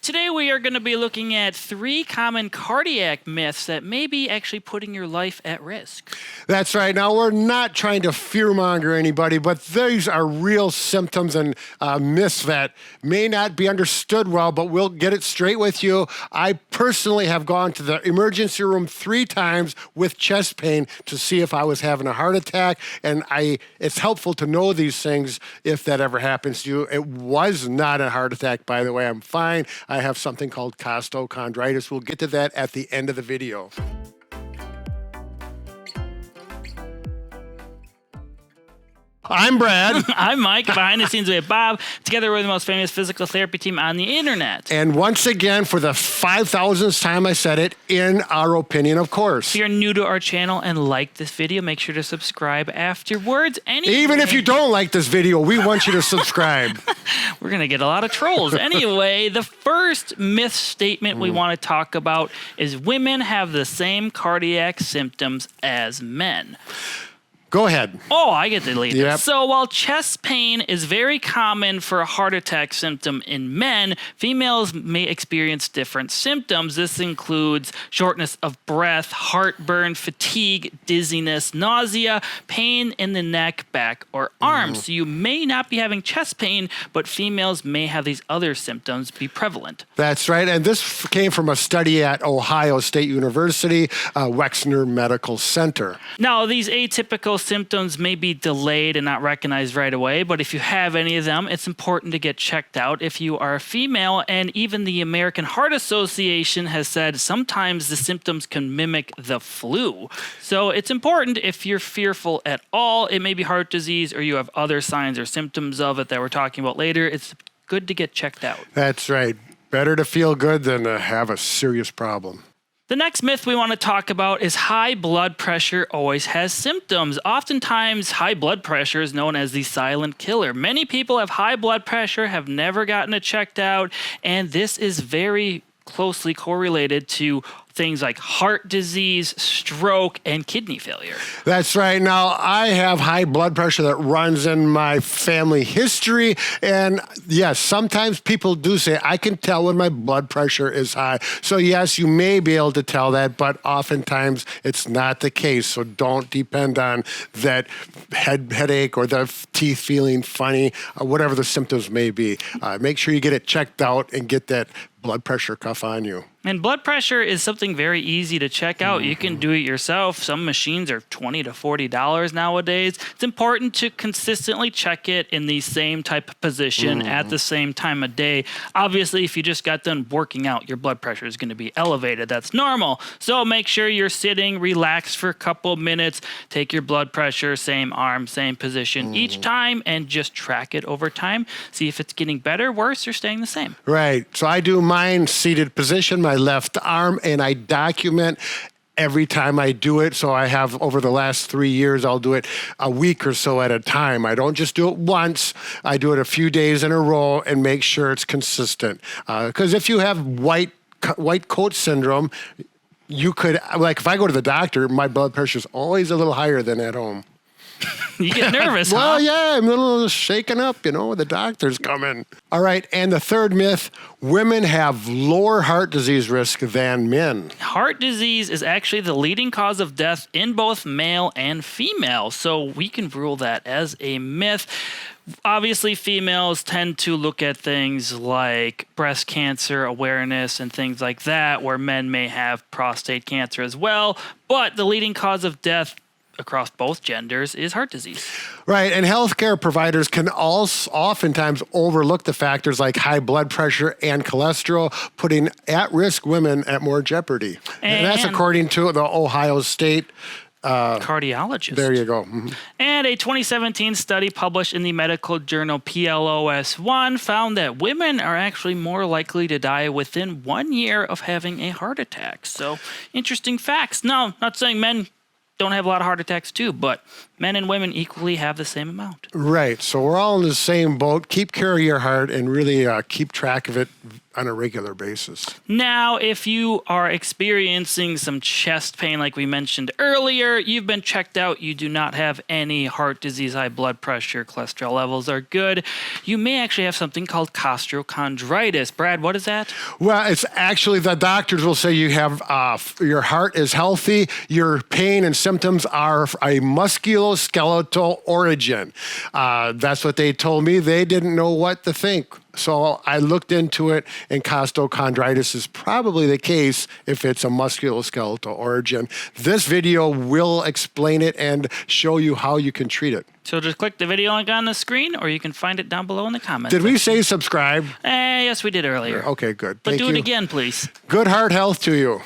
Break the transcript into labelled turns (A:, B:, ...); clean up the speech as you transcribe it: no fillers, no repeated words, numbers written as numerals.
A: Today we are going to be looking at 3 common cardiac myths that may be actually putting your life at risk.
B: That's right. Now, we're not trying to fearmonger anybody, but these are real symptoms and myths that may not be understood well, but we'll get it straight with you. I personally have gone to the emergency room 3 times with chest pain to see if I was having a heart attack, and it's helpful to know these things if that ever happens to you. It was not a heart attack, by the way. I'm fine. I have something called Costochondritis. We'll get to that at the end of the video. I'm Brad.
A: I'm Mike. Behind the scenes, we have Bob. Together, we're the most famous physical therapy team on the internet.
B: And once again, for the 5,000th time I said it, in our opinion, of course.
A: If you're new to our channel and like this video, make sure to subscribe afterwards.
B: Even if you don't like this video, we want you to subscribe.
A: We're going to get a lot of trolls. Anyway, the first myth statement we want to talk about is women have the same cardiac symptoms as men.
B: Go ahead.
A: Oh, I get to lead
B: Yep.
A: this. So while chest pain is very common for a heart attack symptom in men, females may experience different symptoms. This includes shortness of breath, heartburn, fatigue, dizziness, nausea, pain in the neck, back, or arms. So you may not be having chest pain, but females may have these other symptoms be prevalent.
B: That's right. And this came from a study at Ohio State University, Wexner Medical Center.
A: Now, these atypical symptoms may be delayed and not recognized right away, but if you have any of them, it's important to get checked out if you are a female. And even the American Heart Association has said sometimes the symptoms can mimic the flu. So it's important if you're fearful at all, it may be heart disease or you have other signs or symptoms of it that we're talking about later. It's good to get checked out.
B: That's right. Better to feel good than to have a serious problem.
A: The next myth we want to talk about is high blood pressure always has symptoms. Oftentimes, high blood pressure is known as the silent killer. Many people have high blood pressure, have never gotten it checked out, and this is very closely correlated to things like heart disease, stroke, and kidney failure.
B: That's right. Now, I have high blood pressure that runs in my family history. And yes, sometimes people do say, I can tell when my blood pressure is high. So yes, you may be able to tell that, but oftentimes it's not the case. So don't depend on that headache or the teeth feeling funny or whatever the symptoms may be. Make sure you get it checked out and get that blood pressure cuff on you.
A: And blood pressure is something very easy to check out. You can do it yourself. Some machines are $20 to $40 nowadays. It's important to consistently check it in the same type of position at the same time of day. Obviously, if you just got done working out, your blood pressure is going to be elevated. That's normal. So make sure you're sitting, relax for a couple minutes, take your blood pressure, same arm, same position each time, and just track it over time. See if it's getting better, worse, or staying the same.
B: Right. So I do mine seated position, my left arm, and I document every time I do it. So I have, over the last 3 years, I'll do it a week or so at a time. I don't just do it once. I do it a few days in a row and make sure it's consistent. Because if you have white coat syndrome, you could, like if I go to the doctor, my blood pressure is always a little higher than at home.
A: You get nervous, huh?
B: Well, yeah, I'm a little shaken up, the doctor's coming. All right, and the third myth, women have lower heart disease risk than men.
A: Heart disease is actually the leading cause of death in both male and female, so we can rule that as a myth. Obviously, females tend to look at things like breast cancer awareness and things like that, where men may have prostate cancer as well, but the leading cause of death across both genders is heart disease.
B: Right, and healthcare providers can also oftentimes overlook the factors like high blood pressure and cholesterol, putting at-risk women at more jeopardy. And that's according to the Ohio State
A: cardiologist.
B: There you go.
A: And a 2017 study published in the medical journal PLOS1 found that women are actually more likely to die within 1 year of having a heart attack. So, interesting facts. No, not saying men don't have a lot of heart attacks too, but men and women equally have the same amount.
B: Right. So we're all in the same boat. Keep care of your heart and really keep track of it on a regular basis.
A: Now, if you are experiencing some chest pain, like we mentioned earlier, you've been checked out, you do not have any heart disease, high blood pressure, cholesterol levels are good, you may actually have something called costochondritis. Brad, what is that?
B: Well, it's actually the doctors will say you have your heart is healthy, your pain and symptoms are a musculoskeletal origin. That's what they told me. They didn't know what to think. So I looked into it, and costochondritis is probably the case if it's a musculoskeletal origin. This video will explain it and show you how you can treat it.
A: So just click the video link on the screen, or you can find it down below in the comments.
B: Did we say subscribe?
A: Yes, we did earlier.
B: Okay, good.
A: But
B: Thank
A: do
B: you.
A: it again, please.
B: Good heart health to you.